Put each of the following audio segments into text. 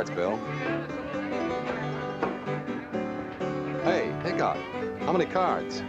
cards, Bill. Hey, Hickok, how many cards?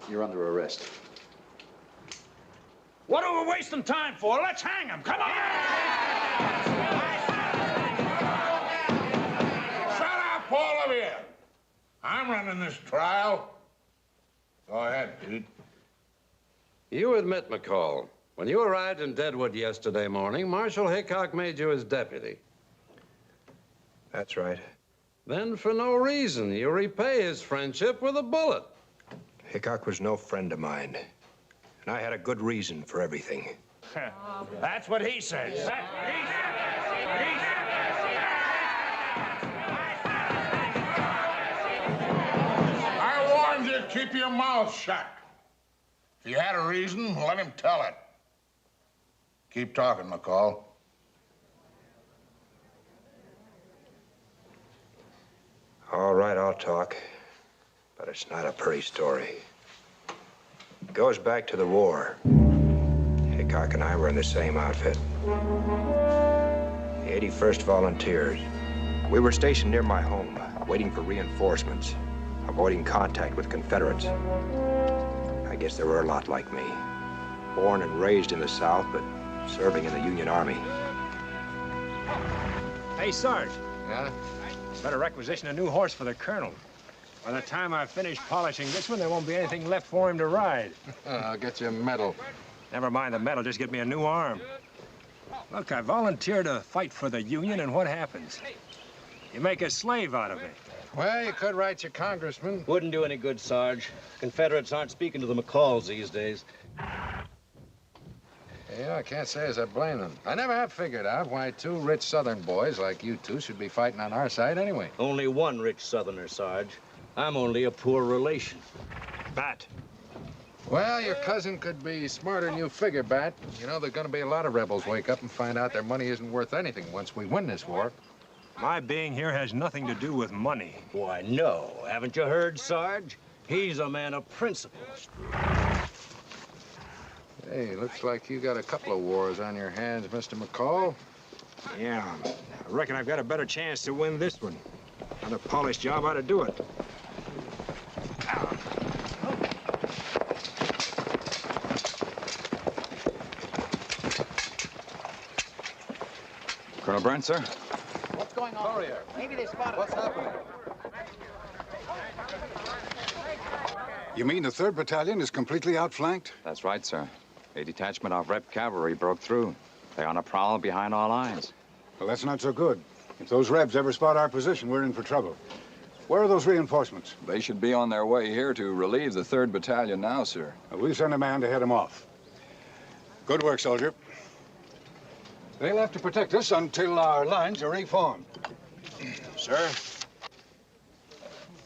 You're under arrest. What are we wasting time for? Let's hang him. Come on! Shut up, all of you! I'm running this trial. Go ahead, Pete. You admit, McCall, when you arrived in Deadwood yesterday morning, Marshal Hickok made you his deputy. That's right. Then, for no reason, you repay his friendship with a bullet. Hickok was no friend of mine. And I had a good reason for everything. That's what he says. I warned you to keep your mouth shut. If you had a reason, let him tell it. Keep talking, McCall. All right, I'll talk. But it's not a pretty story. It goes back to the war. Hickok and I were in the same outfit. The 81st Volunteers. We were stationed near my home, waiting for reinforcements, avoiding contact with Confederates. I guess there were a lot like me. Born and raised in the South, but serving in the Union Army. Hey, Sarge. Yeah? Better requisition a new horse for the colonel. By the time I finish polishing this one, there won't be anything left for him to ride. I'll get you a medal. Never mind the medal, just get me a new arm. Look, I volunteered to fight for the Union, and what happens? You make a slave out of me. Well, you could write your congressman. Wouldn't do any good, Sarge. Confederates aren't speaking to the McCalls these days. Yeah, I can't say as I blame them. I never have figured out why two rich Southern boys like you two should be fighting on our side anyway. Only one rich Southerner, Sarge. I'm only a poor relation. Bat. Well, your cousin could be smarter than you figure, Bat. You know, there's gonna be a lot of rebels wake up and find out their money isn't worth anything once we win this war. My being here has nothing to do with money. Why, no. Haven't you heard, Sarge? He's a man of principle. Hey, looks like you got a couple of wars on your hands, Mr. McCall. Yeah, I reckon I've got a better chance to win this one. Another polished job ought to do it. Colonel Brent, sir? What's going on? Courier. Maybe they spotted What's happening? You mean the 3rd Battalion is completely outflanked? That's right, sir. A detachment of Rep cavalry broke through. They're on a prowl behind our lines. Well, that's not so good. If those Rebs ever spot our position, we're in for trouble. Where are those reinforcements? They should be on their way here to relieve the 3rd Battalion now, sir. Well, we'll send a man to head them off. Good work, soldier. They'll have to protect us until our lines are reformed. Sir,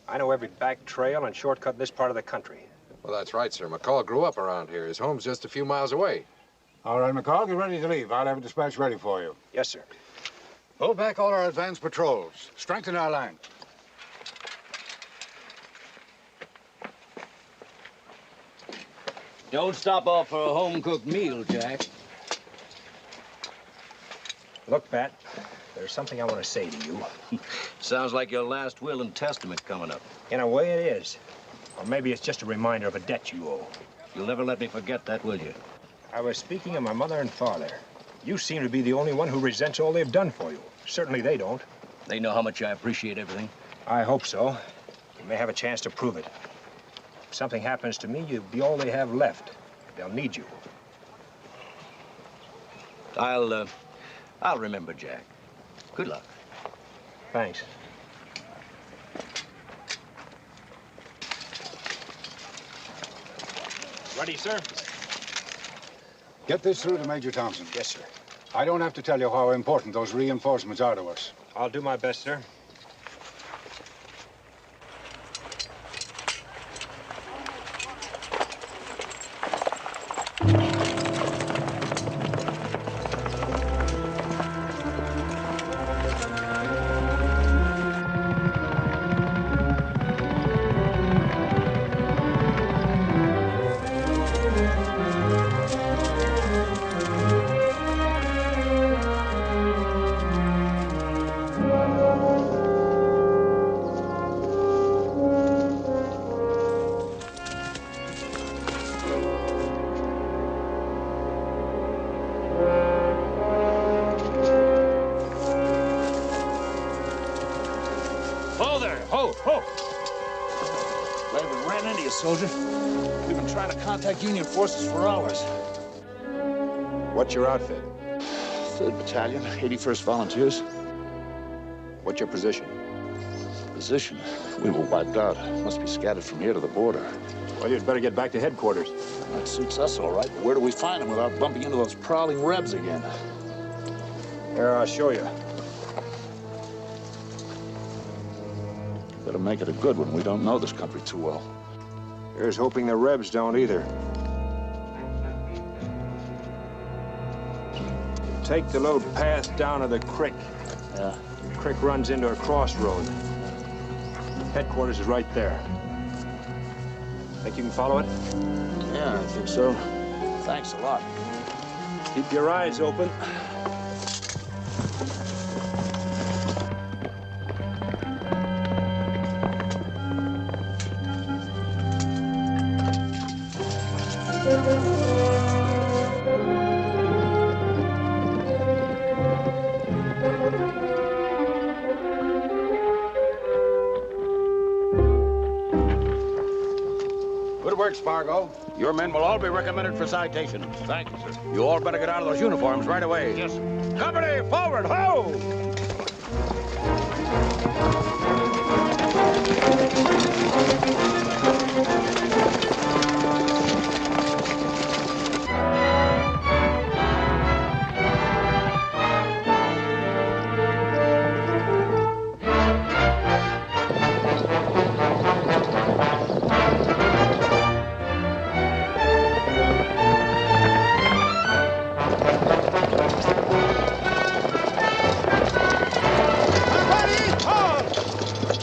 I know every back trail and shortcut in this part of the country. Well, that's right, sir. McCall grew up around here. His home's just a few miles away. All right, McCall, get ready to leave. I'll have a dispatch ready for you. Yes, sir. Hold back all our advanced patrols. Strengthen our line. Don't stop off for a home-cooked meal, Jack. Look, Bat, there's something I want to say to you. Sounds like your last will and testament coming up. In a way, it is. Or maybe it's just a reminder of a debt you owe. You'll never let me forget that, will you? I was speaking of my mother and father. You seem to be the only one who resents all they've done for you. Certainly they don't. They know how much I appreciate everything. I hope so. You may have a chance to prove it. If something happens to me, you'll be all they have left. They'll need you. I'll remember, Jack. Good luck. Thanks. Ready, sir? Get this through to Major Thompson. Yes, sir. I don't have to tell you how important those reinforcements are to us. I'll do my best, sir. Ho there! Ho! Ho! Glad we ran into you, soldier. We've been trying to contact Union forces for hours. What's your outfit? 3rd Battalion, 81st Volunteers. What's your position? Position? We were wiped out. Must be scattered from here to the border. Well, you'd better get back to headquarters. That suits us all right, but where do we find them without bumping into those prowling Rebs again? Here, I'll show you. Better make it a good one. We don't know this country too well. Here's hoping the Rebs don't either. Take the little path down to the creek. Yeah. The creek runs into a crossroad. Headquarters is right there. Think you can follow it? Yeah, I think so. Thanks a lot. Keep your eyes open. Good work, Spargo. Your men will all be recommended for citation. Thank you, sir. You all better get out of those uniforms right away. Yes, sir. Company, forward, ho!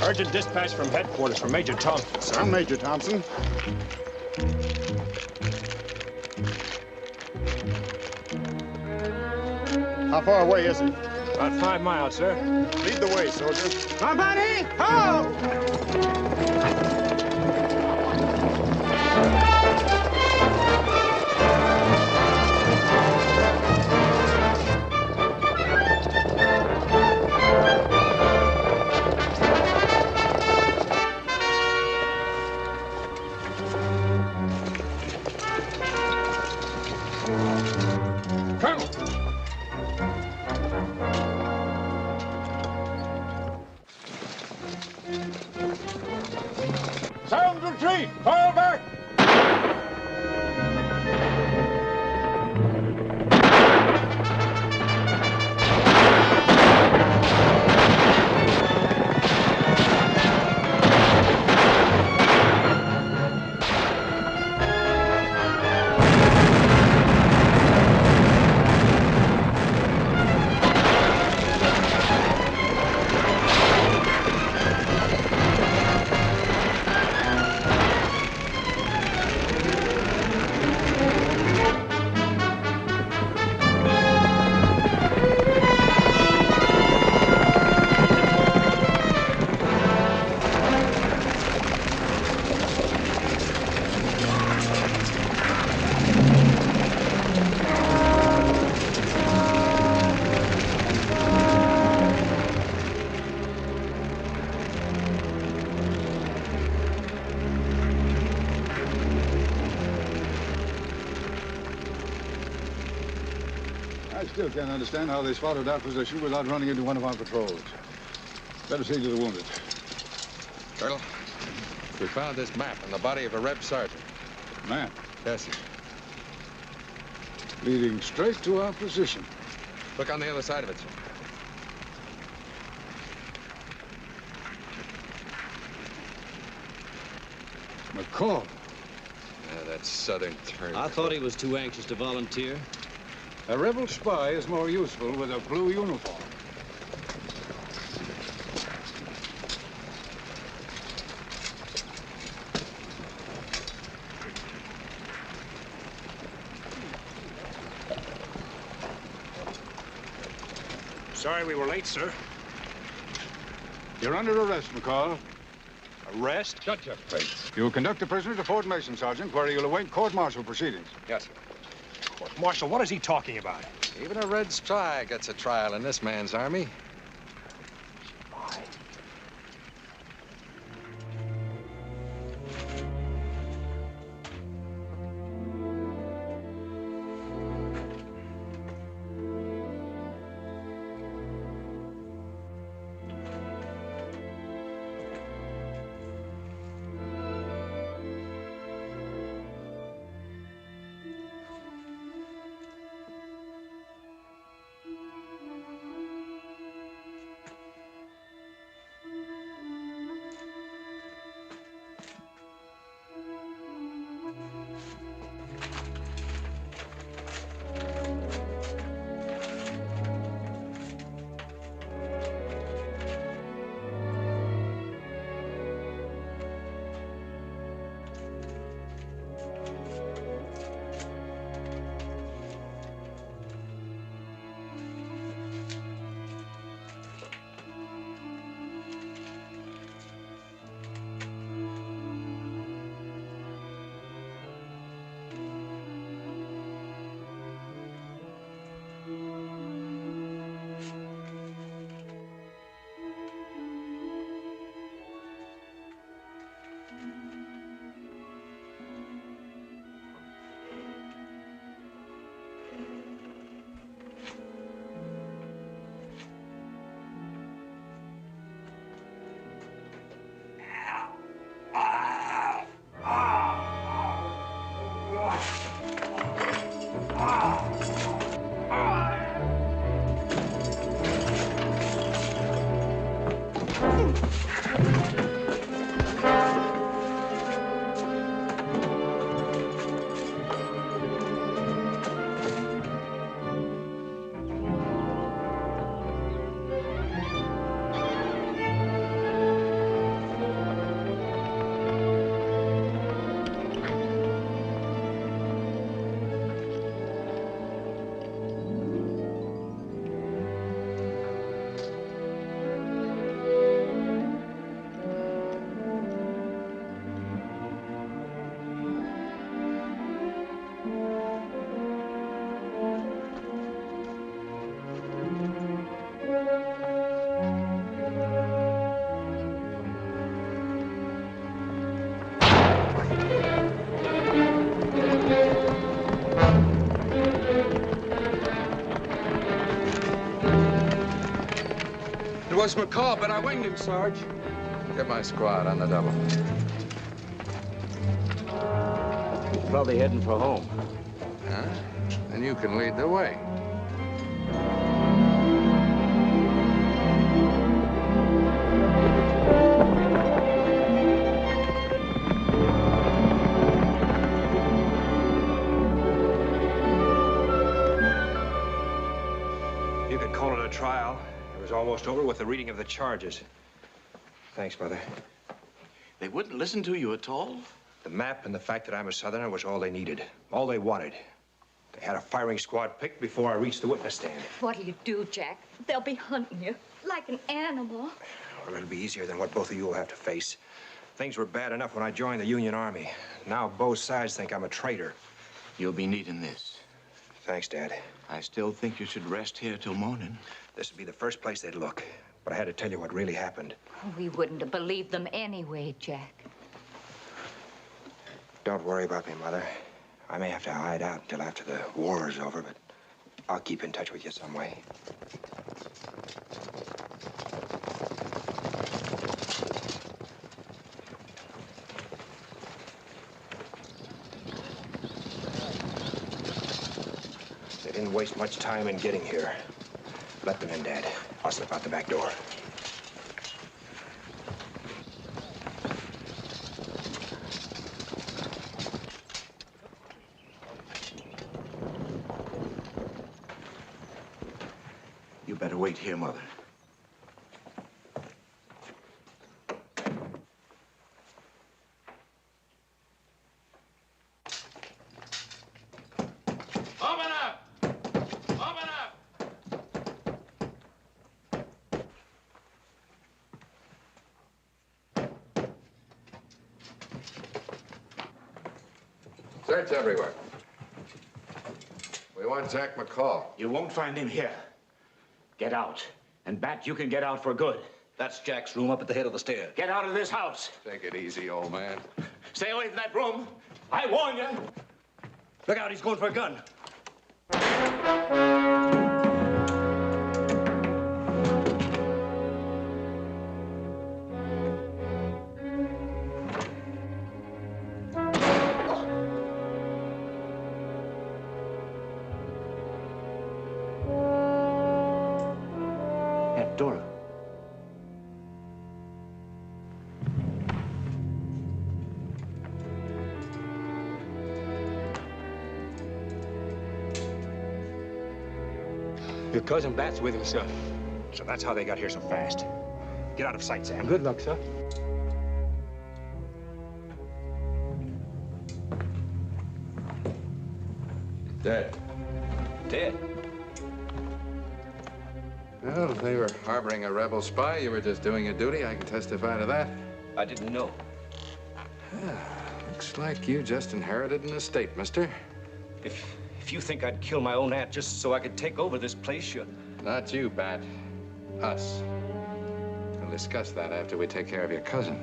Urgent dispatch from headquarters from Major Thompson, sir. I'm Major Thompson. How far away is it? About 5 miles, sir. Lead the way, soldier. Somebody, ho! Sound retreat! Fall back! I still can't understand how they spotted our position without running into one of our patrols. Better see to the wounded. Colonel, we found this map in the body of a Reb sergeant. Map? Yes, sir. leading straight to our position. Look on the other side of it, sir. McCall. Yeah, that southern turn. I thought he was too anxious to volunteer. A rebel spy is more useful with a blue uniform. Sorry we were late, sir. You're under arrest, McCall. Arrest? Shut your face. You will conduct the prisoner to Fort Mason, Sergeant, where you'll await court-martial proceedings. Yes, sir. Marshal, what is he talking about? Even a red spy gets a trial in this man's army. It was McCall, but I winged him, Sarge. Get my squad on the double. He's probably heading for home. Huh? Then you can lead the way. You could call it a trial. It was almost over with the reading of the charges. Thanks, Mother. They wouldn't listen to you at all? The map and the fact that I'm a Southerner was all they needed, all they wanted. They had a firing squad picked before I reached the witness stand. What'll you do, Jack? They'll be hunting you like an animal. Well, it'll be easier than what both of you will have to face. Things were bad enough when I joined the Union Army. Now both sides think I'm a traitor. You'll be needing this. Thanks, Dad. I still think you should rest here till morning. This would be the first place they'd look. But I had to tell you what really happened. We wouldn't have believed them anyway, Jack. Don't worry about me, Mother. I may have to hide out until after the war is over, but I'll keep in touch with you some way. Didn't waste much time in getting here. Let them in, Dad. I'll slip out the back door. You better wait here, Mother. Open up! Open up! Search everywhere. We want Jack McCall. You won't find him here. Get out. And Bat, you can get out for good. That's Jack's room up at the head of the stairs. Get out of this house. Take it easy, old man. Stay away from that room. I warn you. Look out, he's going for a gun. Aunt Dora. Your cousin Bat's with him, sir. So that's how they got here so fast. Get out of sight, Sam. Good luck, sir. Dead. Dead. Well, if they were harboring a rebel spy, you were just doing your duty. I can testify to that. I didn't know. Looks like you just inherited an estate, mister. If you think I'd kill my own aunt just so I could take over this place, you're... Not you, Bat. Us. We'll discuss that after we take care of your cousin.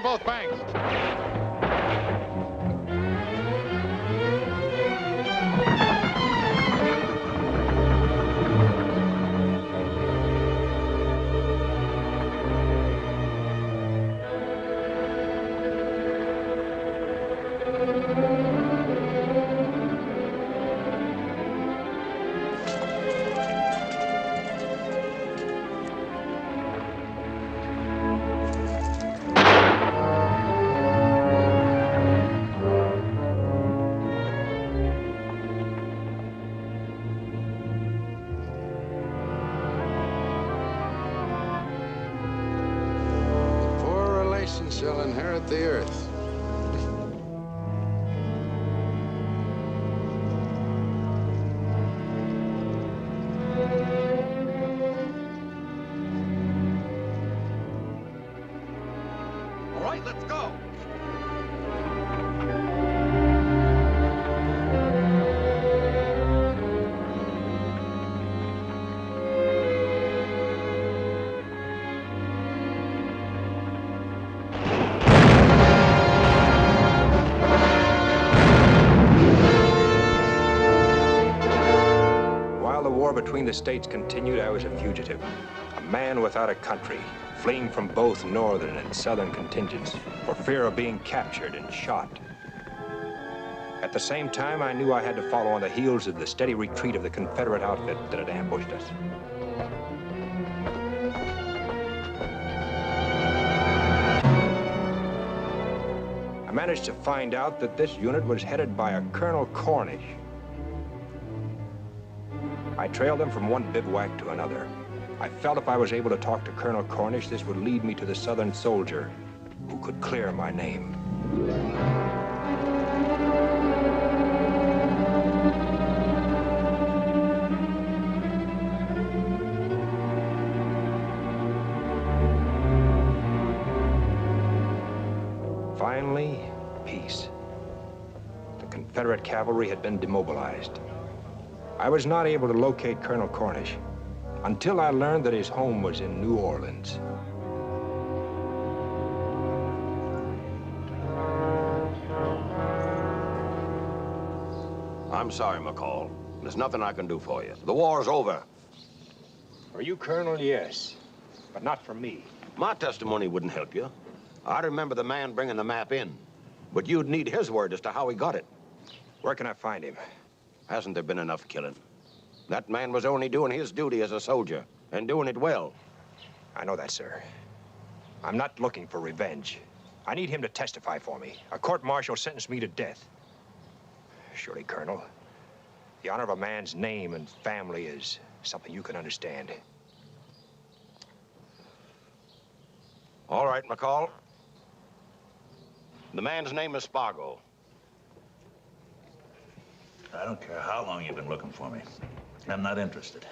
Both banks. Shall inherit the earth. All right. right, let's go. While the war between the states continued, I was a fugitive, a man without a country, fleeing from both northern and southern contingents for fear of being captured and shot. At the same time, I knew I had to follow on the heels of the steady retreat of the Confederate outfit that had ambushed us. I managed to find out that this unit was headed by a Colonel Cornish. I trailed him from one bivouac to another. I felt if I was able to talk to Colonel Cornish, this would lead me to the Southern soldier who could clear my name. Finally, peace. The Confederate cavalry had been demobilized. I was not able to locate Colonel Cornish until I learned that his home was in New Orleans. I'm sorry, McCall. There's nothing I can do for you. The war's over. For you, Colonel, yes, but not for me. My testimony wouldn't help you. I remember the man bringing the map in, but you'd need his word as to how he got it. Where can I find him? Hasn't there been enough killing? That man was only doing his duty as a soldier, and doing it well. I know that, sir. I'm not looking for revenge. I need him to testify for me. A court-martial sentenced me to death. Surely, Colonel, the honor of a man's name and family is something you can understand. All right, McCall. The man's name is Spargo. I don't care how long you've been looking for me. I'm not interested.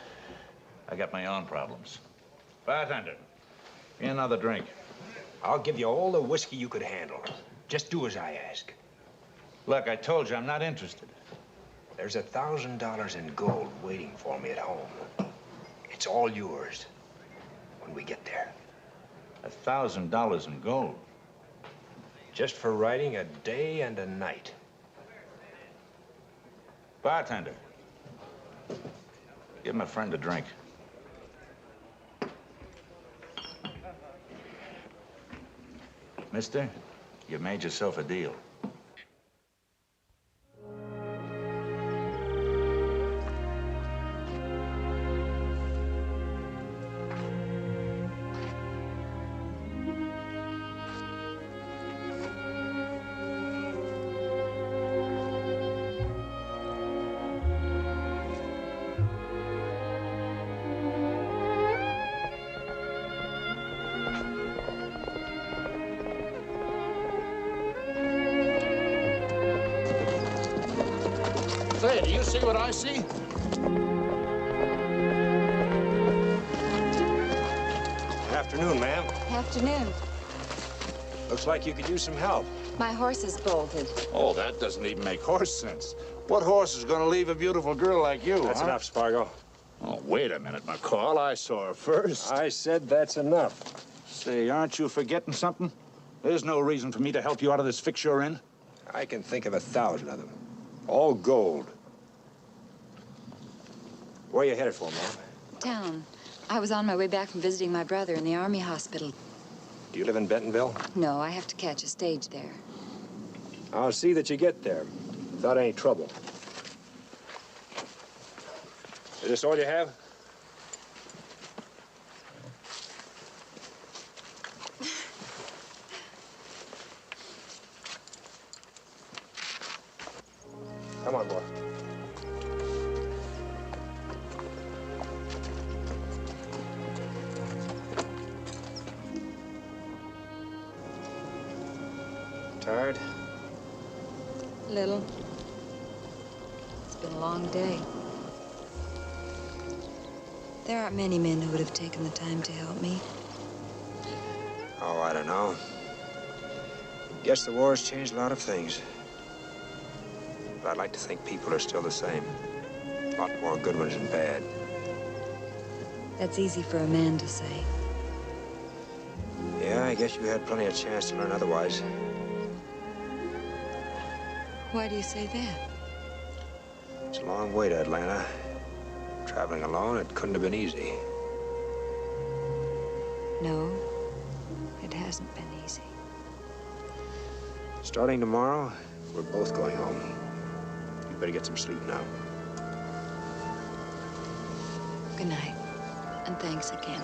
I got my own problems. Bartender, give me another drink. I'll give you all the whiskey you could handle. Just do as I ask. Look, I told you I'm not interested. There's $1,000 in gold waiting for me at home. It's all yours when we get there. $1,000 in gold? Just for riding a day and a night. Bartender, give my friend a drink. Mister, you made yourself a deal. Say, do you see what I see? Afternoon, ma'am. Afternoon. Looks like you could use some help. My horse is bolted. Oh, that doesn't even make horse sense. What horse is going to leave a beautiful girl like you, That's huh? enough, Spargo. Oh, wait a minute, McCall. I saw her first. I said that's enough. Say, aren't you forgetting something? There's no reason for me to help you out of this fix you're in. I can think of 1,000 of them. All gold. Where are you headed for, ma'am? Town. I was on my way back from visiting my brother in the Army hospital. Do you live in Bentonville? No, I have to catch a stage there. I'll see that you get there without any trouble. Is this all you have? Come on, boy. Tired? Little. It's been a long day. There aren't many men who would have taken the time to help me. Oh, I don't know. Guess the war's changed a lot of things. But I'd like to think people are still the same. A lot more good ones than bad. That's easy for a man to say. Yeah, I guess you had plenty of chance to learn otherwise. Why do you say that? It's a long way to Atlanta. Traveling alone, it couldn't have been easy. No, it hasn't been easy. Starting tomorrow, we're both going home. You better get some sleep now. Good night, and thanks again.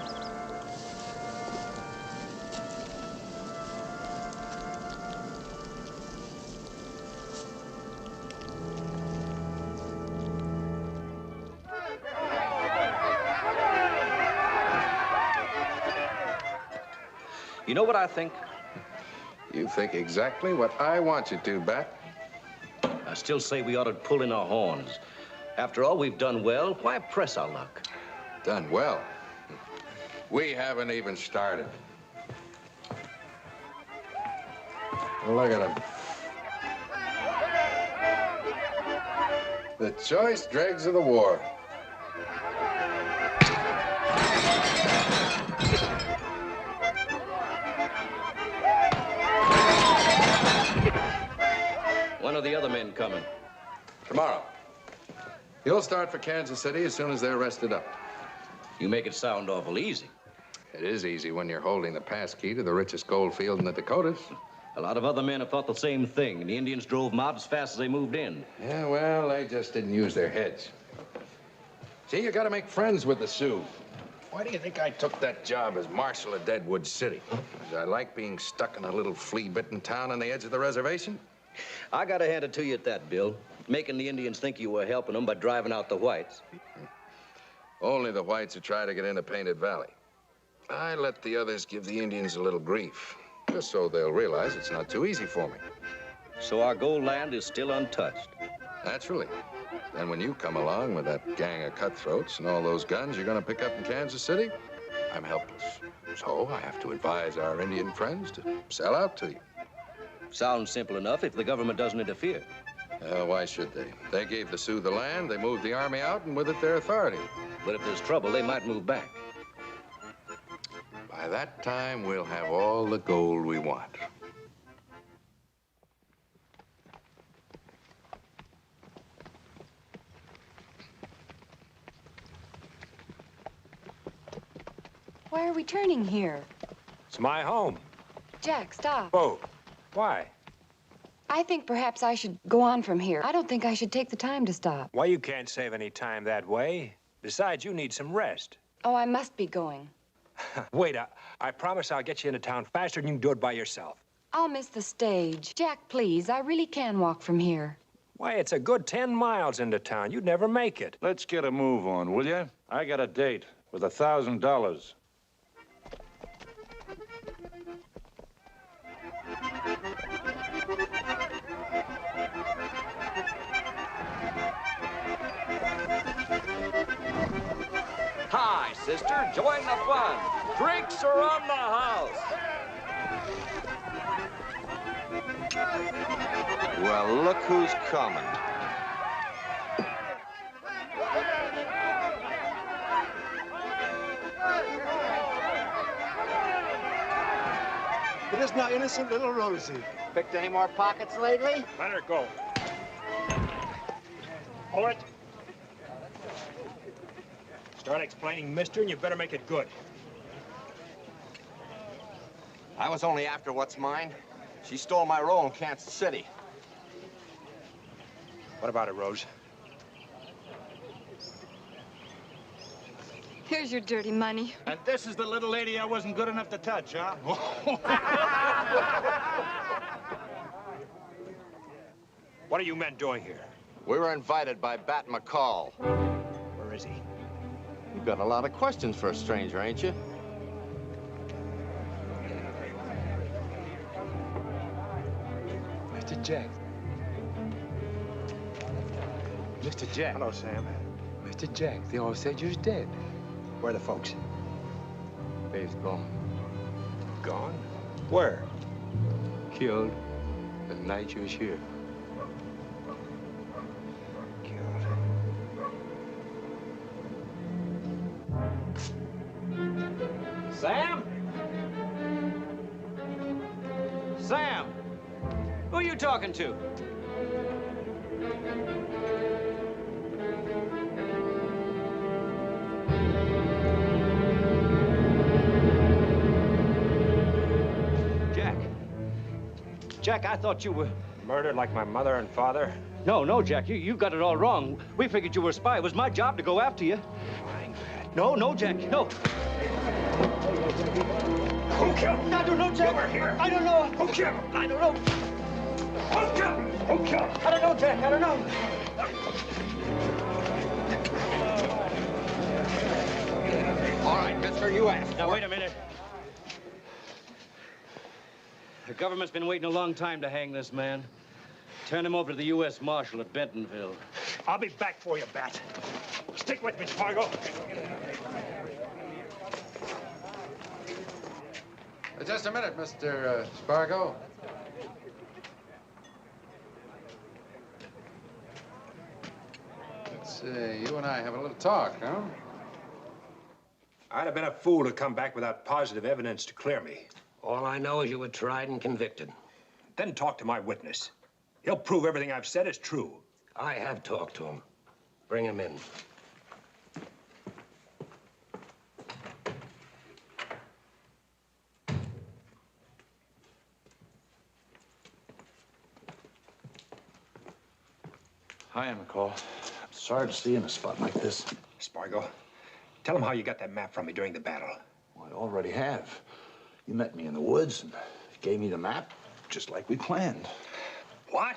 You know what I think? You think exactly what I want you to, Bat. I still say we ought to pull in our horns. After all, we've done well. Why press our luck? Done well. We haven't even started. Look at him. The choice dregs of the war. When are the other men coming? Tomorrow. You'll start for Kansas City as soon as they're rested up. You make it sound awful easy. It is easy when you're holding the pass key to the richest gold field in the Dakotas. A lot of other men have thought the same thing, and the Indians drove them out as fast as they moved in. Yeah, well, they just didn't use their heads. See, you gotta make friends with the Sioux. Why do you think I took that job as marshal of Deadwood City? Did I like being stuck in a little flea-bitten town on the edge of the reservation? I gotta hand it to you at that, Bill. Making the Indians think you were helping them by driving out the whites. Only the whites who try to get into Painted Valley. I let the others give the Indians a little grief, just so they'll realize it's not too easy for me. So our gold land is still untouched. Naturally. Then when you come along with that gang of cutthroats and all those guns you're gonna pick up in Kansas City, I'm helpless. So I have to advise our Indian friends to sell out to you. Sounds simple enough if the government doesn't interfere. Why should they? They gave the Sioux the land, they moved the army out, and with it their authority. But if there's trouble, they might move back. By that time, we'll have all the gold we want. Why are we turning here? It's my home. Jack, stop. Whoa. Why? I think perhaps I should go on from here. I don't think I should take the time to stop. Why, you can't save any time that way. Besides, you need some rest. Oh, I must be going. Wait, I promise I'll get you into town faster than you can do it by yourself. I'll miss the stage. Jack, please, I really can walk from here. Why, it's a good 10 miles into town. You'd never make it. Let's get a move on, will you? I got a date with $1,000. Hi, sister. Join the fun. Drinks are on the house. Well, look who's coming. It is now innocent little Rosie. Picked any more pockets lately? Let her go. Pull it. Start explaining, mister, and you better make it good. I was only after what's mine. She stole my role in Kansas City. What about it, Rose? Here's your dirty money. And this is the little lady I wasn't good enough to touch, huh? What are you men doing here? We were invited by Bat McCall. Where is he? You've got a lot of questions for a stranger, ain't you? Mr. Jack. Mr. Jack. Hello, Sam. Mr. Jack, they all said you was dead. Where are the folks? They's gone. Gone? Where? Killed. The night you was here. Sam? Sam? Who are you talking to? Jack. Jack, I thought you were... Murdered like my mother and father? No, Jack, you got it all wrong. We figured you were a spy. It was my job to go after you. No, Jack, no. Who killed him? I don't know, Jack. You were here. I don't know. Who killed him? I don't know. Who killed him? Who killed him? I don't know, Jack. I don't know. All right, mister, you asked. Now, wait a minute. The government's been waiting a long time to hang this man. Turn him over to the U.S. Marshal at Bentonville. I'll be back for you, Bat. Stick with me, Spargo. Just a minute, Mr. Spargo. Let's see, you and I have a little talk, huh? I'd have been a fool to come back without positive evidence to clear me. All I know is you were tried and convicted. Then talk to my witness. He'll prove everything I've said is true. I have talked to him. Bring him in. Hi, McCall. I'm sorry to see you in a spot like this. Spargo, tell him how you got that map from me during the battle. Well, I already have. You met me in the woods and gave me the map, just like we planned. What?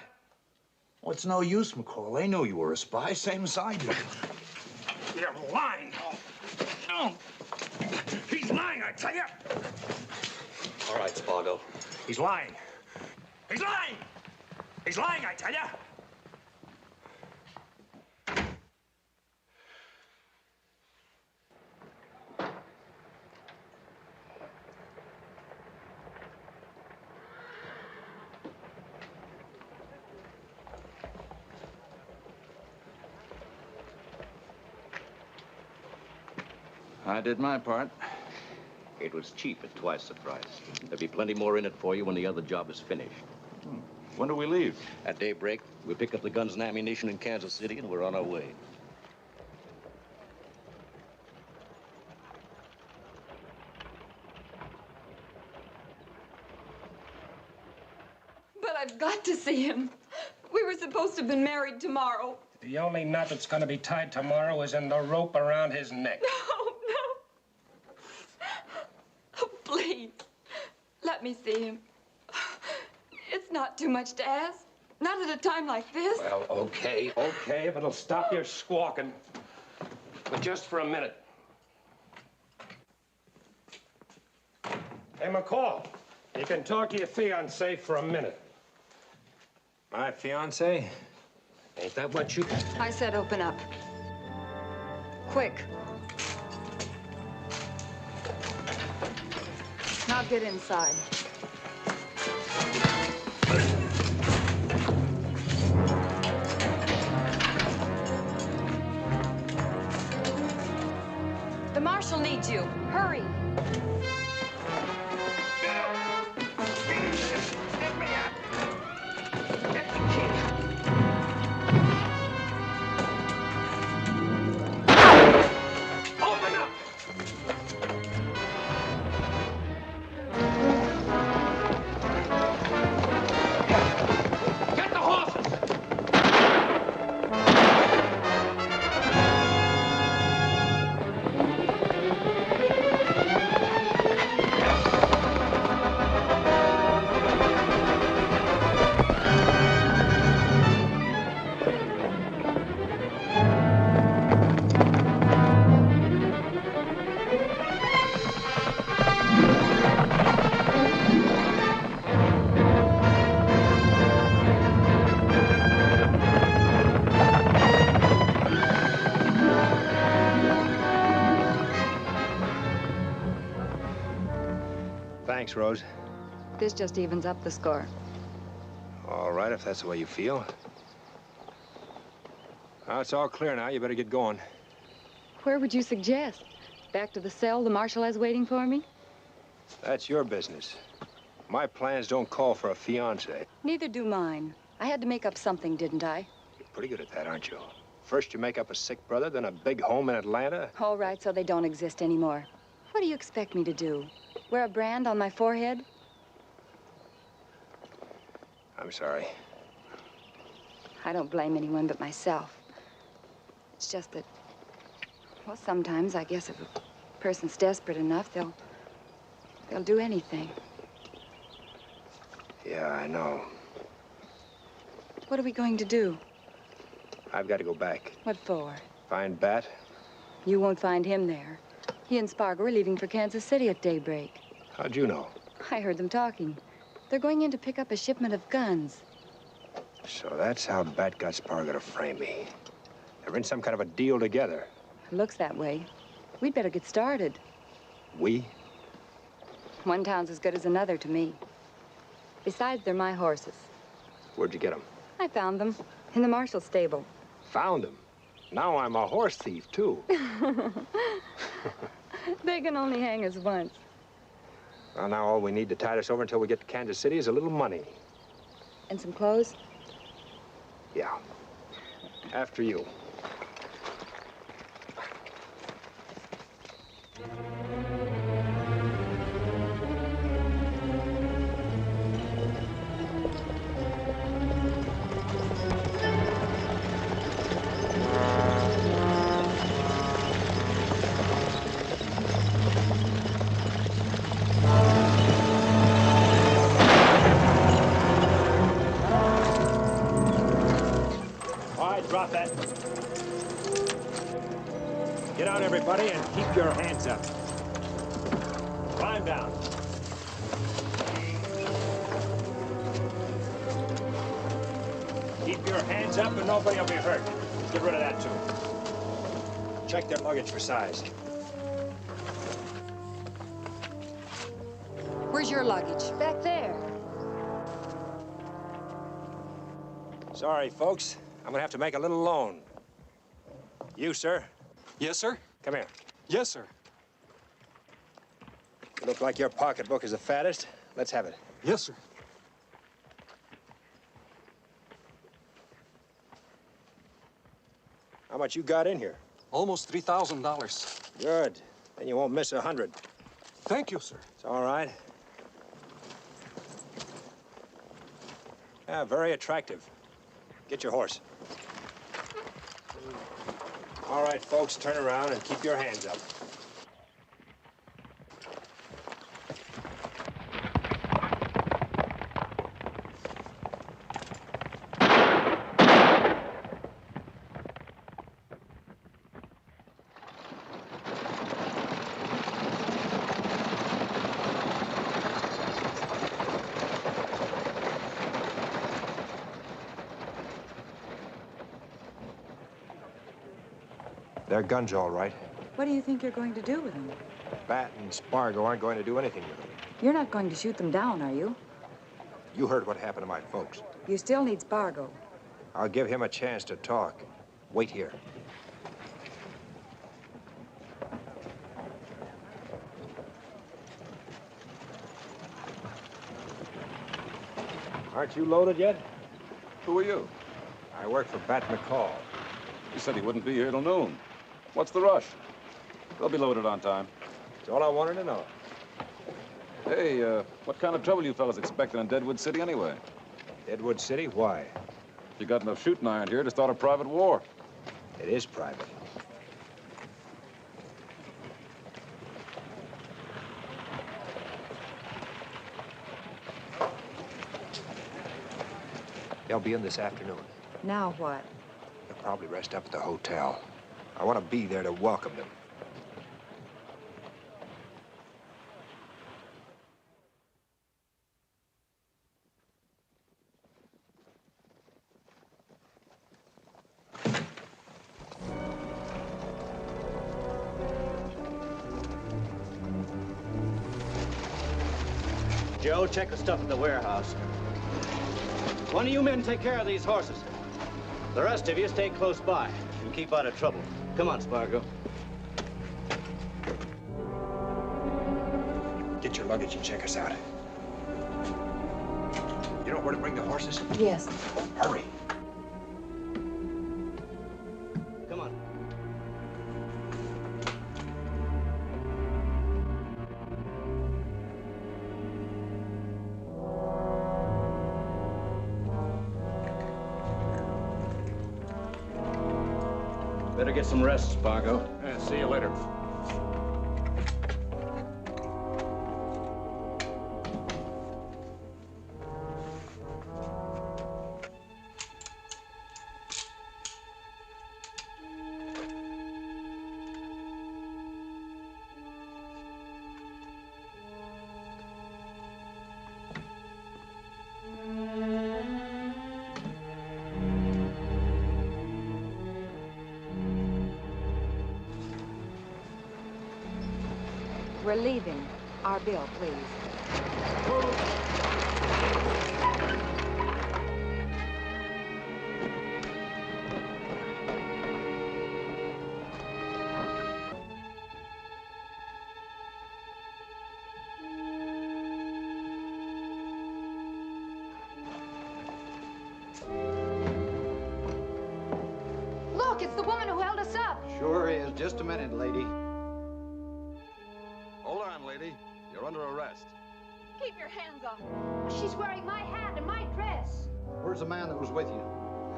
Well, it's no use, McCall. They know you were a spy, same as I do. You're lying. No. He's lying, I tell you. All right, Spargo. He's lying. He's lying. He's lying, I tell you. I did my part. It was cheap at twice the price. There'll be plenty more in it for you when the other job is finished. When do we leave? At daybreak, we'll pick up the guns and ammunition in Kansas City, and we're on our way. But I've got to see him. We were supposed to have been married tomorrow. The only knot that's going to be tied tomorrow is in the rope around his neck. No. Oh, please. Let me see him. It's not too much to ask. Not at a time like this. Well, okay, if it'll stop your squawking. But just for a minute. Hey, McCall, you can talk to your fiancé for a minute. My fiancé? Ain't that what you... I said open up. Quick. Now get inside. The marshal needs you. Hurry. Thanks, Rose. This just evens up the score. All right, if that's the way you feel. Well, it's all clear now. You better get going. Where would you suggest? Back to the cell the marshal has waiting for me? That's your business. My plans don't call for a fiancé. Neither do mine. I had to make up something, didn't I? You're pretty good at that, aren't you? First you make up a sick brother, then a big home in Atlanta. All right, so they don't exist anymore. What do you expect me to do? Wear a brand on my forehead? I'm sorry. I don't blame anyone but myself. It's just that, well, sometimes I guess if a person's desperate enough, they'll do anything. Yeah, I know. What are we going to do? I've got to go back. What for? Find Bat. You won't find him there. He and Spargo are leaving for Kansas City at daybreak. How'd you know? I heard them talking. They're going in to pick up a shipment of guns. So that's how Bat got Spargo to frame me. They're in some kind of a deal together. Looks that way. We'd better get started. We? One town's as good as another to me. Besides, they're my horses. Where'd you get them? I found them in the marshal's stable. Found them? Now I'm a horse thief, too. They can only hang us once. Well, now all we need to tide us over until we get to Kansas City is a little money. And some clothes? Yeah. After you. Drop that. Get down, everybody, and keep your hands up. Climb down. Keep your hands up and nobody will be hurt. Get rid of that, too. Check their luggage for size. Where's your luggage? Back there. Sorry, folks. I'm gonna have to make a little loan. You, sir? Yes, sir? Come here. Yes, sir. You look like your pocketbook is the fattest. Let's have it. Yes, sir. How much you got in here? Almost $3,000. Good. Then you won't miss 100. Thank you, sir. It's all right. Yeah, very attractive. Get your horse. All right, folks, turn around and keep your hands up. They're guns, all right. What do you think you're going to do with them? Bat and Spargo aren't going to do anything with them. You're not going to shoot them down, are you? You heard what happened to my folks. You still need Spargo. I'll give him a chance to talk. Wait here. Aren't you loaded yet? Who are you? I work for Bat McCall. He said he wouldn't be here till noon. What's the rush? They'll be loaded on time. That's all I wanted to know. Hey, what kind of trouble you fellas expecting in Deadwood City anyway? Deadwood City? Why? You got enough shooting iron here to start a private war. It is private. They'll be in this afternoon. Now what? They'll probably rest up at the hotel. I want to be there to welcome them. Joe, check the stuff in the warehouse. One of you men take care of these horses. The rest of you stay close by and keep out of trouble. Come on, Spargo. Get your luggage and check us out. You know where to bring the horses? Yes. Hurry. Come on. Better get some rest, Spargo. Yeah, see you later. We're leaving. Our bill, please. Look, it's the woman who held us up. Sure is. Just a minute, lady. Hold on, lady. You're under arrest. Keep your hands off. She's wearing my hat and my dress. Where's the man that was with you?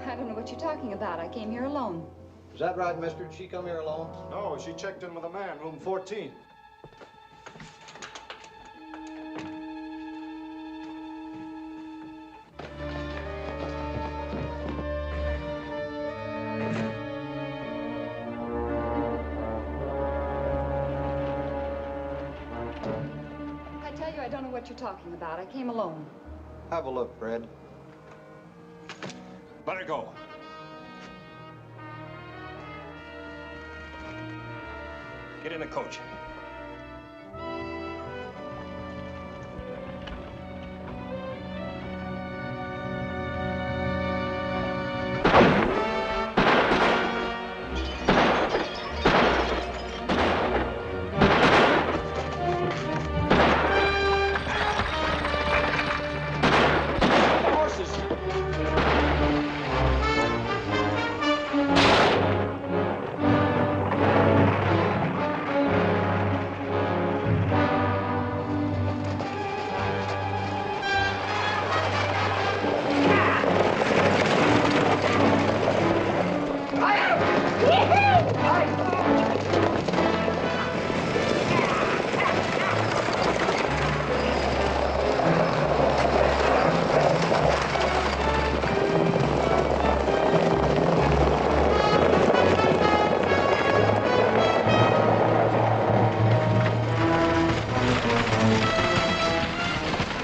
I don't know what you're talking about. I came here alone. Is that right, mister? Did she come here alone? No, she checked in with a man, room 14. I tell you, I don't know what you're talking about. I came alone. Have a look, Fred. Let her go. Get in the coach.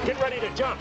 Get ready to jump.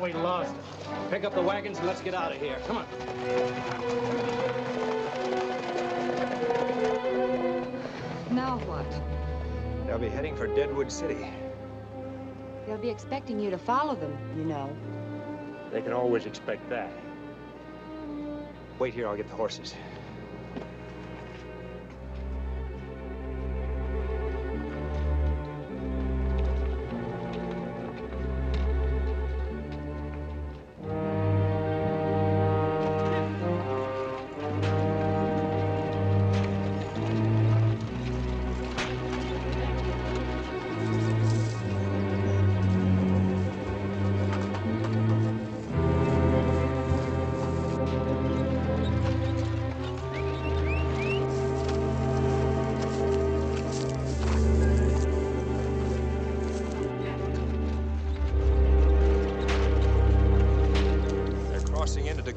We lost it. Pick up the wagons and let's get out of here. Come on. Now what? They'll be heading for Deadwood City. They'll be expecting you to follow them, you know. They can always expect that. Wait here, I'll get the horses.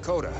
Dakota.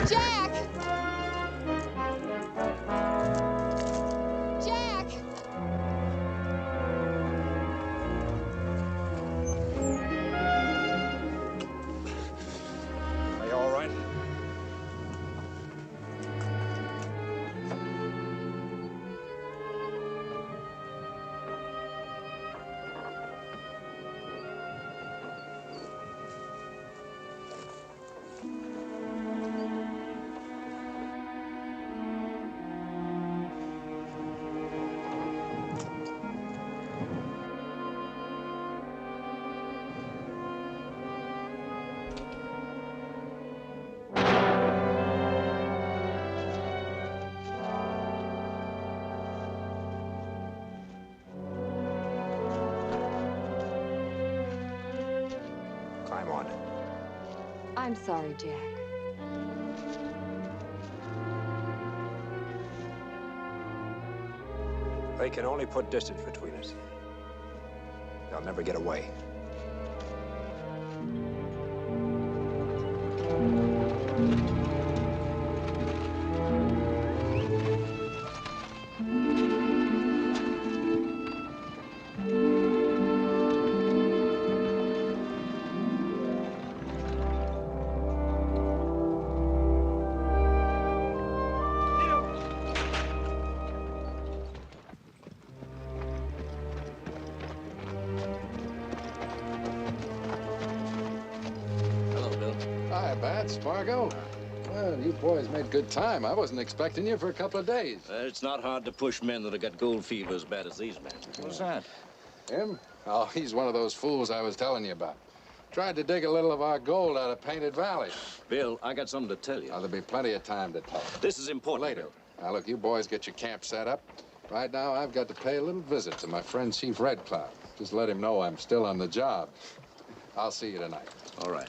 Jack! Jack! Are you all right? Climb on. I'm sorry, Jack. They can only put distance between us. They'll never get away. Hi, Bats, Fargo. Well, you boys made good time. I wasn't expecting you for a couple of days. It's not hard to push men that have got gold fever as bad as these men. What's that? Him? Oh, he's one of those fools I was telling you about. Tried to dig a little of our gold out of Painted Valley. Bill, I got something to tell you. Now, there'll be plenty of time to talk. This is important. Later. Now, look, you boys get your camp set up. Right now, I've got to pay a little visit to my friend Chief Red Cloud. Just let him know I'm still on the job. I'll see you tonight. All right.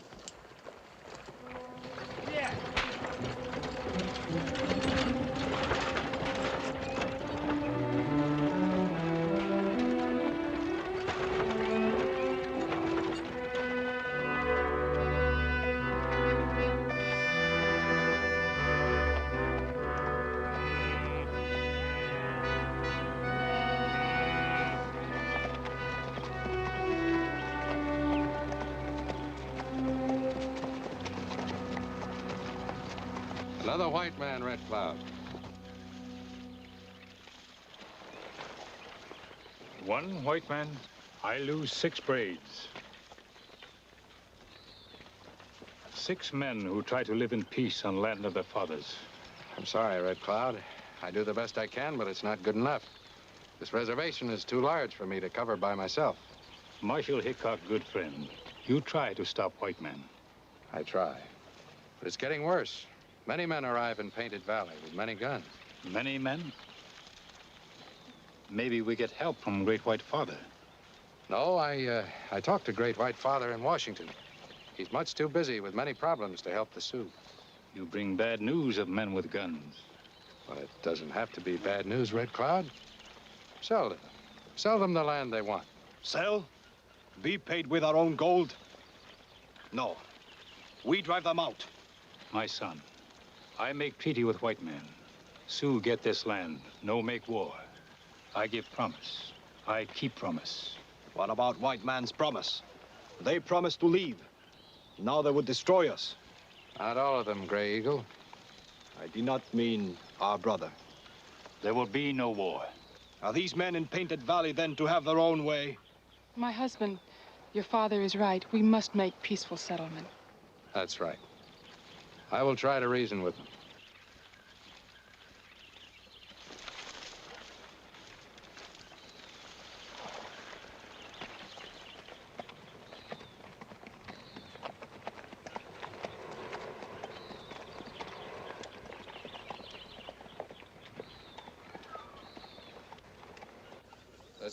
Another white man, Red Cloud. One white man, I lose 6 braids. 6 men who try to live in peace on land of their fathers. I'm sorry, Red Cloud. I do the best I can, but it's not good enough. This reservation is too large for me to cover by myself. Marshal Hickok, good friend, you try to stop white men. I try. But it's getting worse. Many men arrive in Painted Valley with many guns. Many men? Maybe we get help from Great White Father. No, I talked to Great White Father in Washington. He's much too busy with many problems to help the Sioux. You bring bad news of men with guns. Well, it doesn't have to be bad news, Red Cloud. Sell to them. Sell them the land they want. Sell? Be paid with our own gold? No. We drive them out. My son, I make treaty with white men. Sioux get this land, no make war. I give promise. I keep promise. What about white man's promise? They promised to leave. Now they would destroy us. Not all of them, Gray Eagle. I do not mean our brother. There will be no war. Are these men in Painted Valley then to have their own way? My husband, your father is right. We must make peaceful settlement. That's right. I will try to reason with them.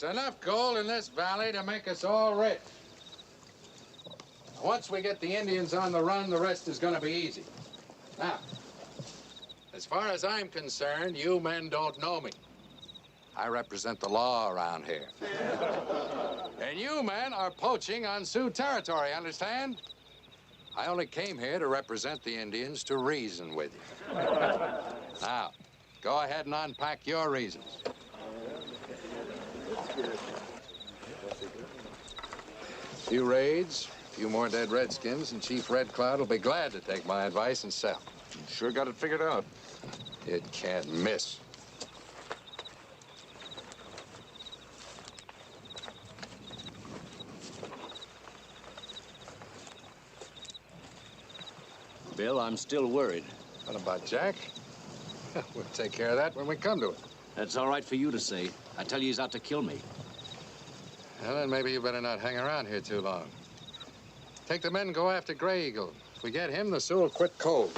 enough gold in this valley to make us all rich. Once we get the Indians on the run, the rest is going to be easy. Now, as far as I'm concerned, you men don't know me. I represent the law around here. And you men are poaching on Sioux territory, understand? I only came here to represent the Indians, to reason with you. Now, go ahead and unpack your reasons. A few raids, a few more dead redskins, and Chief Red Cloud will be glad to take my advice and sell. You sure got it figured out. It can't miss. Bill, I'm still worried. What about Jack? We'll take care of that when we come to it. That's all right for you to say. I tell you, he's out to kill me. Well, then maybe you better not hang around here too long. Take the men and go after Gray Eagle. If we get him, the Sioux will quit cold.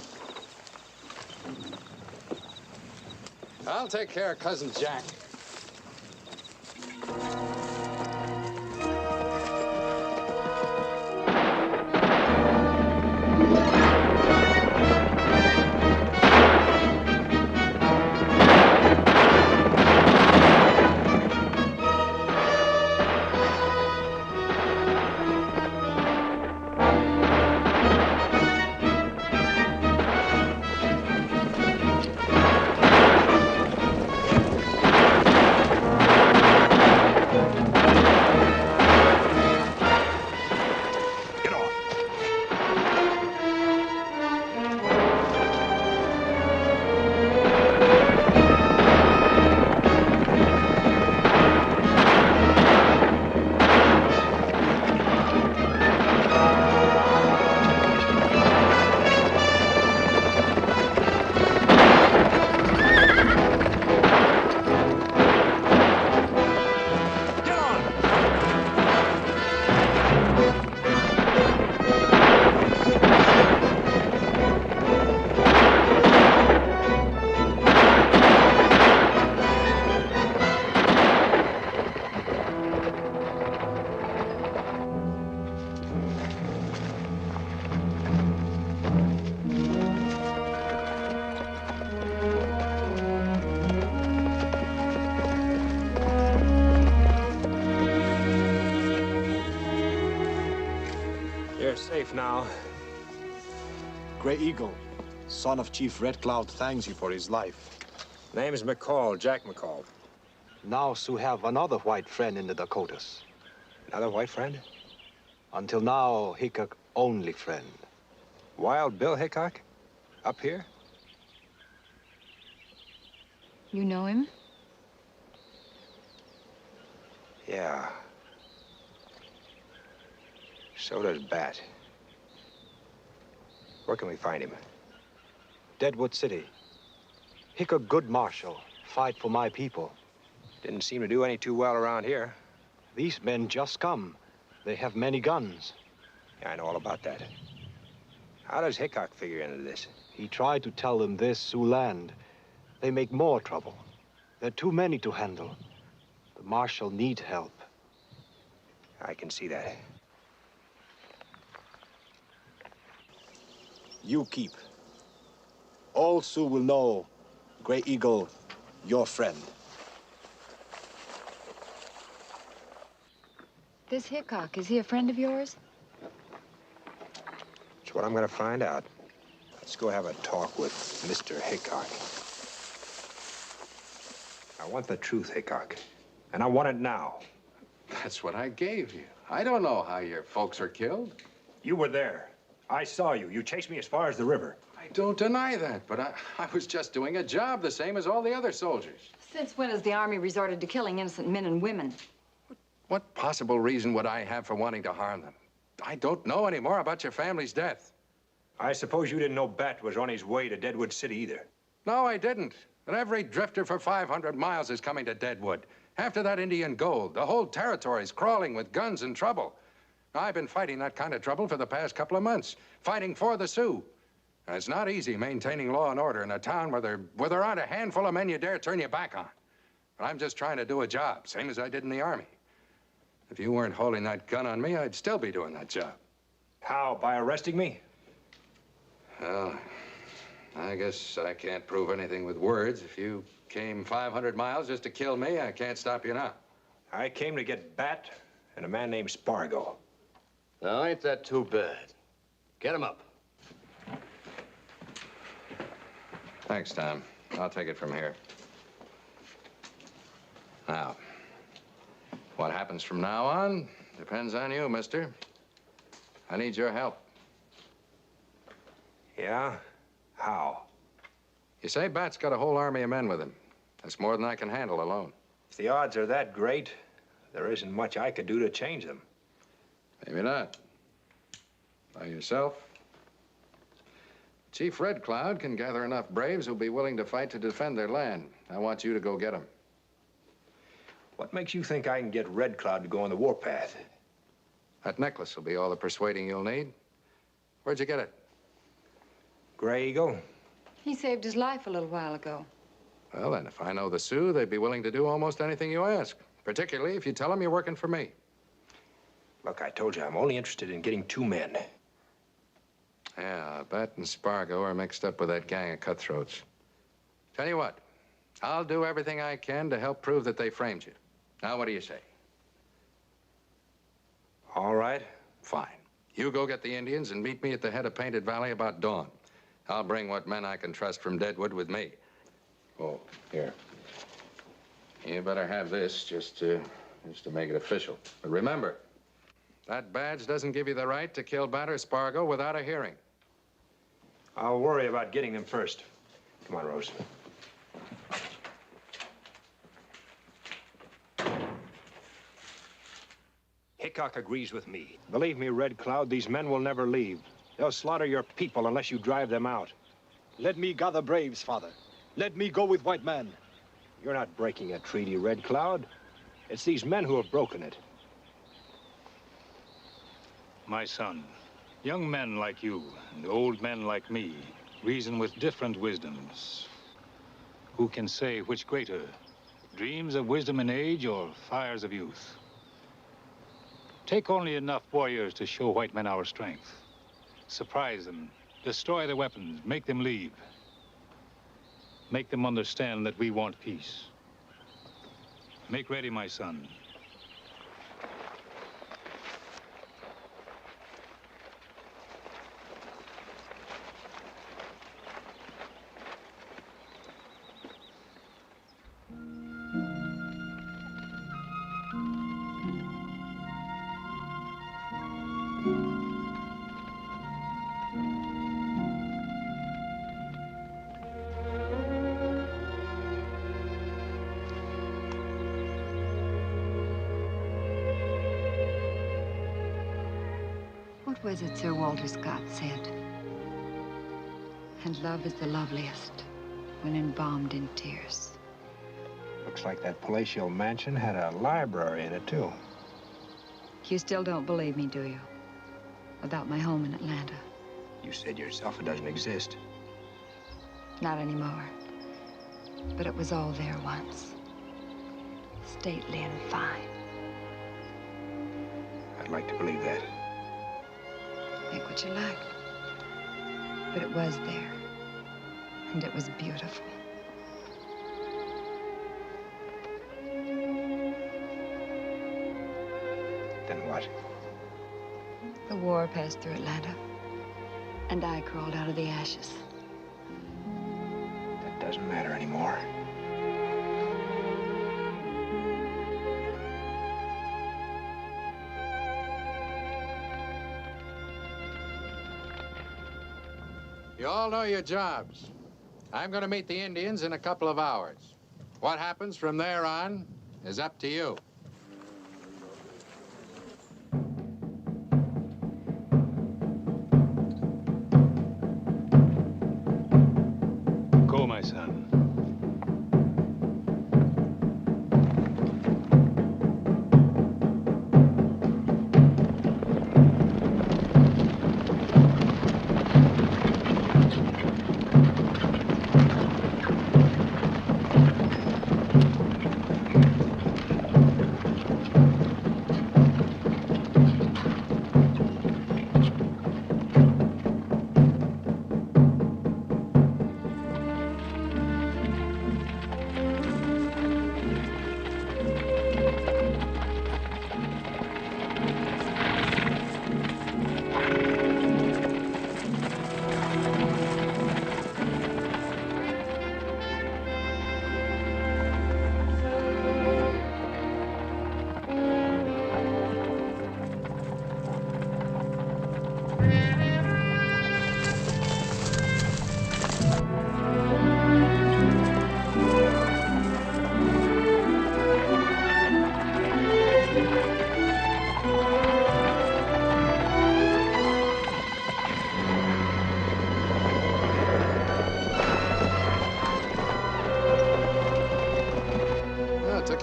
I'll take care of Cousin Jack. Safe now. Gray Eagle, son of Chief Red Cloud, thanks you for his life. Name is McCall, Jack McCall. Now Sioux have another white friend in the Dakotas. Another white friend? Until now, Hickok only friend. Wild Bill Hickok? Up here? You know him? Yeah. So does Bat. Where can we find him? Deadwood City. Hickok good marshal. Fight for my people. Didn't seem to do any too well around here. These men just come. They have many guns. Yeah, I know all about that. How does Hickok figure into this? He tried to tell them this Sioux land. They make more trouble. There are too many to handle. The marshal need help. I can see that. You keep. All Sioux will know, Gray Eagle, your friend. This Hickok, is he a friend of yours? That's what I'm gonna find out. Let's go have a talk with Mr. Hickok. I want the truth, Hickok. And I want it now. That's what I gave you. I don't know how your folks are killed. You were there. I saw you. You chased me as far as the river. I don't deny that, but I was just doing a job the same as all the other soldiers. Since when has the Army resorted to killing innocent men and women? What possible reason would I have for wanting to harm them? I don't know any more about your family's death. I suppose you didn't know Bat was on his way to Deadwood City either. No, I didn't. And every drifter for 500 miles is coming to Deadwood. After that Indian gold, the whole territory's crawling with guns and trouble. I've been fighting that kind of trouble for the past couple of months, fighting for the Sioux. And it's not easy maintaining law and order in a town where there aren't a handful of men you dare turn your back on. But I'm just trying to do a job, same as I did in the Army. If you weren't holding that gun on me, I'd still be doing that job. How, by arresting me? Well, I guess I can't prove anything with words. If you came 500 miles just to kill me, I can't stop you now. I came to get Bat and a man named Spargo. Now, ain't that too bad? Get him up. Thanks, Tom. I'll take it from here. Now, what happens from now on depends on you, mister. I need your help. Yeah? How? You say Bat's got a whole army of men with him. That's more than I can handle alone. If the odds are that great, there isn't much I could do to change them. Maybe not. By yourself? Chief Red Cloud can gather enough braves who'll be willing to fight to defend their land. I want you to go get them. What makes you think I can get Red Cloud to go on the warpath? That necklace will be all the persuading you'll need. Where'd you get it? Gray Eagle? He saved his life a little while ago. Well, then, if I know the Sioux, they'd be willing to do almost anything you ask, particularly if you tell them you're working for me. Look, I told you, I'm only interested in getting 2 men. Yeah, Bat and Spargo are mixed up with that gang of cutthroats. Tell you what, I'll do everything I can to help prove that they framed you. Now, what do you say? All right. Fine. You go get the Indians and meet me at the head of Painted Valley about dawn. I'll bring what men I can trust from Deadwood with me. Oh, here. You better have this just to make it official. But remember, that badge doesn't give you the right to kill Bat or Spargo without a hearing. I'll worry about getting them first. Come on, Rose. Hickok agrees with me. Believe me, Red Cloud, these men will never leave. They'll slaughter your people unless you drive them out. Let me gather braves, Father. Let me go with white men. You're not breaking a treaty, Red Cloud. It's these men who have broken it. My son, young men like you and old men like me reason with different wisdoms. Who can say which greater, dreams of wisdom and age or fires of youth? Take only enough warriors to show white men our strength. Surprise them, destroy their weapons, make them leave. Make them understand that we want peace. Make ready, my son. What was it Sir Walter Scott said? And love is the loveliest when embalmed in tears. Looks like that palatial mansion had a library in it, too. You still don't believe me, do you? About my home in Atlanta? You said yourself it doesn't exist. Not anymore. But it was all there once. Stately and fine. I'd like to believe that. Think what you like. But it was there. And it was beautiful. Then what? The war passed through Atlanta. And I crawled out of the ashes. That doesn't matter anymore. You all know your jobs. I'm going to meet the Indians in a couple of hours. What happens from there on is up to you. Go, my son.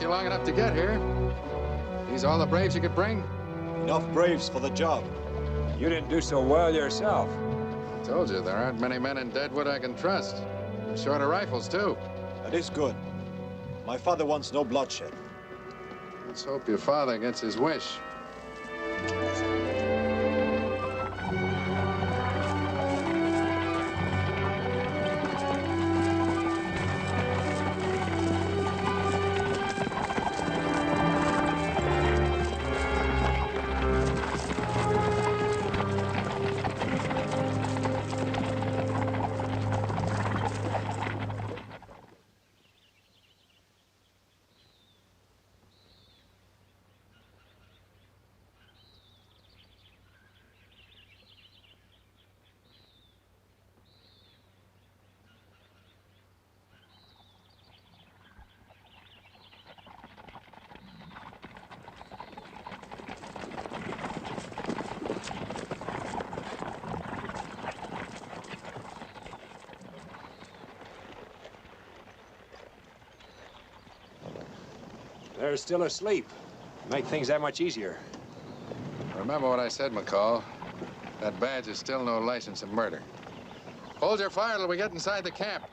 you long enough to get here. These all the braves you could bring? Enough braves for the job. You didn't do so well yourself. I told you, there aren't many men in Deadwood I can trust. I'm short of rifles, too. That is good. My father wants no bloodshed. Let's hope your father gets his wish. They're still asleep. Make things that much easier. Remember what I said, McCall. That badge is still no license of murder. Hold your fire till we get inside the camp.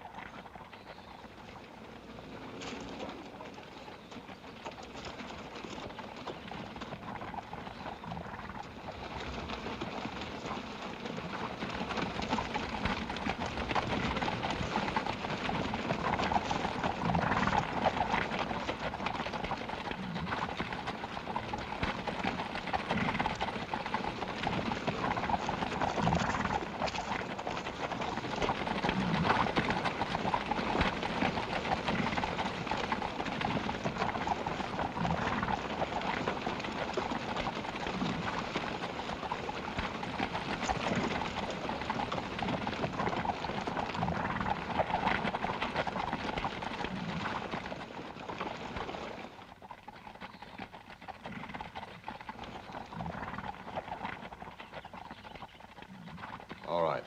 All right.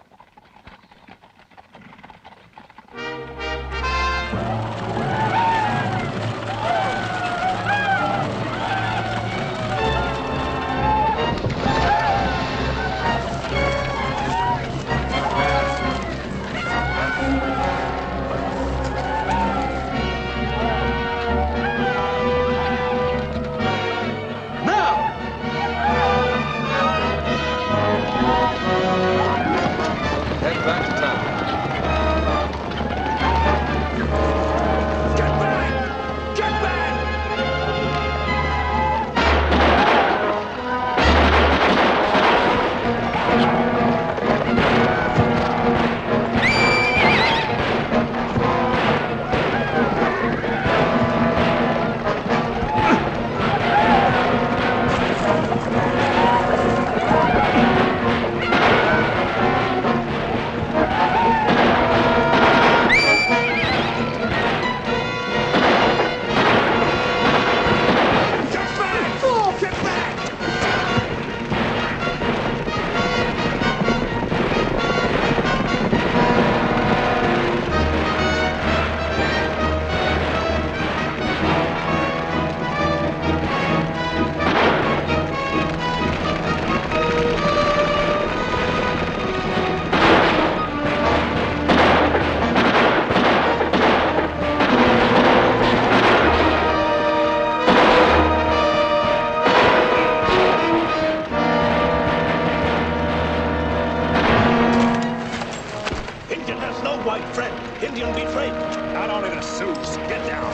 Indian betrayed. Not only the Sioux. Get down.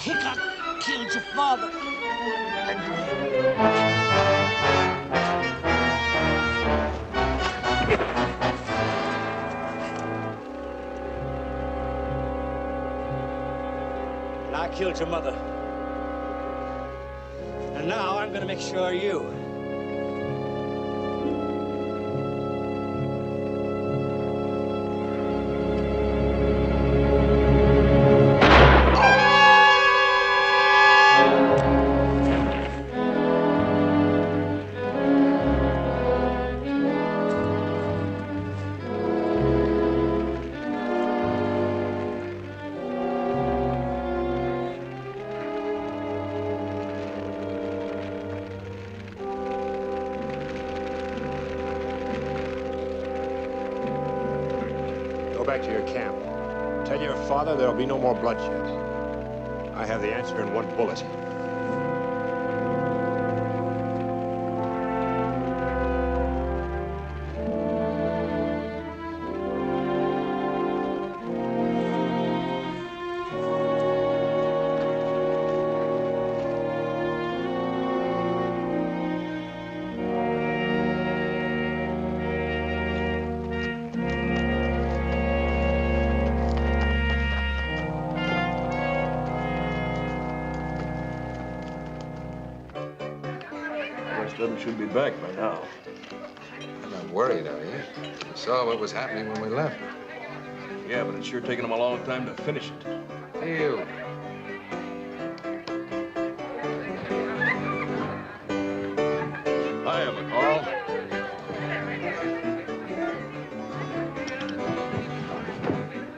Hickok killed your father. And I killed your mother. And now I'm gonna make sure you. Go back to your camp. Tell your father there'll be no more bloodshed. I have the answer in one bullet. Should be back by now. You're not worried, are you? You saw what was happening when we left. Yeah, but it's sure taken them a long time to finish it. Hey, you. Hiya, McCall.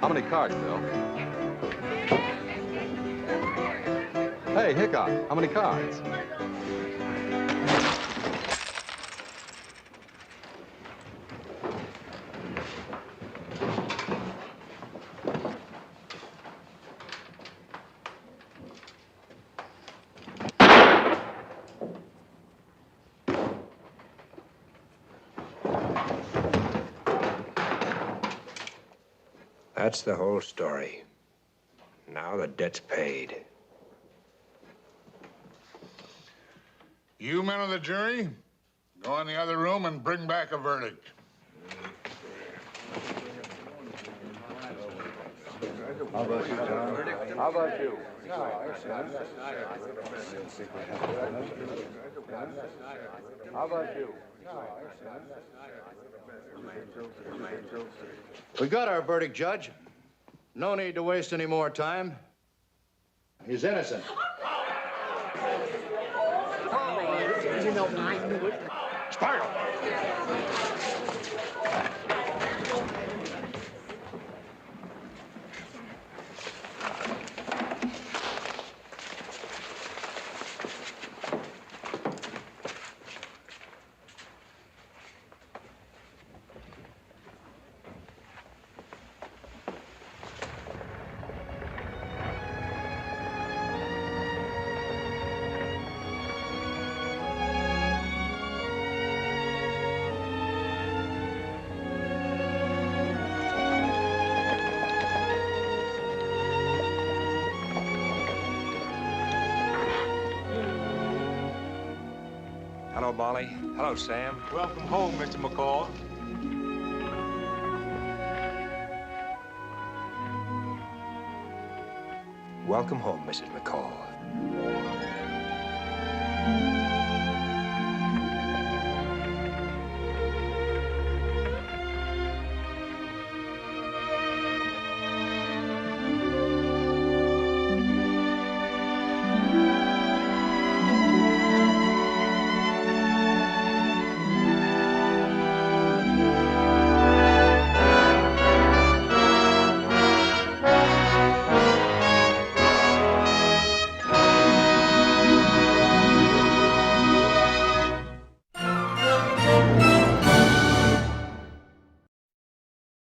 How many cards, Bill? Hey, Hickok, how many cards? That's the whole story. Now the debt's paid. You men of the jury, go in the other room and bring back a verdict. How about you, John? How about you? How about you? We got our verdict, Judge. No need to waste any more time. He's innocent. You know, I knew it. Sparrow! Hello, Molly. Hello, Sam. Welcome home, Mr. McCall. Welcome home, Mrs. McCall.